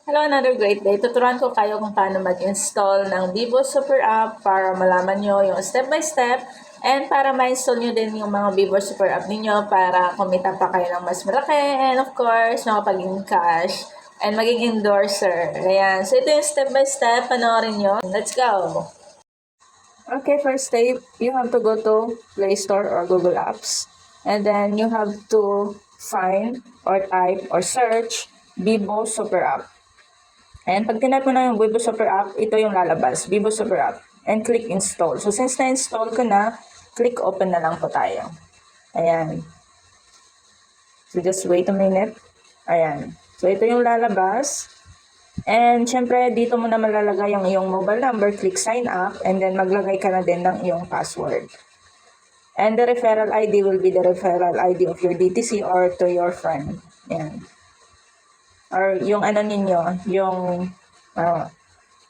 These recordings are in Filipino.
Hello, another great day. Tuturuan ko kayo kung paano mag-install ng Vivo Super App para malaman nyo yung step-by-step and para ma-install nyo din yung mga Vivo Super App ninyo para kumita pa kayo ng mas malaki and of course, makapaging cash and maging endorser. Ayan. So, ito yung step-by-step. Panoorin nyo. Let's go! Okay, first step, you have to go to Play Store or Google Apps. And then you have to find or type or search Vivo Super App. And pag tinap mo na yung Vivo Super App, ito yung lalabas, Vivo Super App. And click install. So since na-install ko na, click open na lang po tayo. Ayan. So just wait a minute. Ayan. So ito yung lalabas. And syempre, dito mo na malalagay yung iyong mobile number, click sign up, and then maglagay ka na din ng iyong password. And the referral ID will be the referral ID of your DTC or to your friend. Ayan. Or yung ano ninyo, yung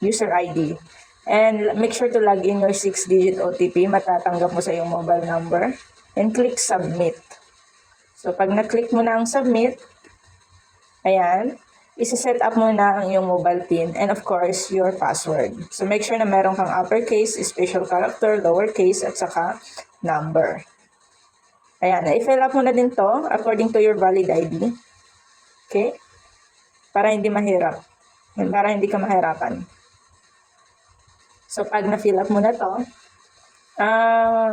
user ID. And make sure to log in your 6-digit OTP, matatanggap mo sa iyong mobile number. And click submit. So pag na-click mo na ang submit, ayan, isi-set up mo na ang iyong mobile PIN and of course, your password. So make sure na meron kang uppercase, special character, lowercase, at saka number. Ayan, i-fill up mo na din to according to your valid ID. Okay? Para hindi mahirap. Para hindi ka mahirapan. So, pag na-fill up mo na to,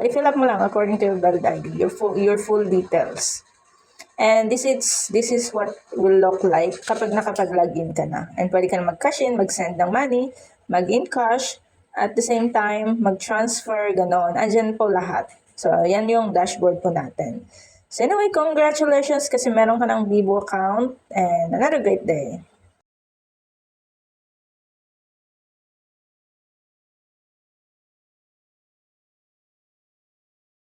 i-fill up mo lang according to your valid ID, your full details. And this is what will look like kapag nakapag-login ka na. And pwede ka na mag-cash in, mag-send ng money, mag-in cash, at the same time, mag-transfer, gano'n. Andyan po lahat. So, yan yung dashboard po natin. So, anyway, congratulations kasi meron ka ng Vivo account and another great day.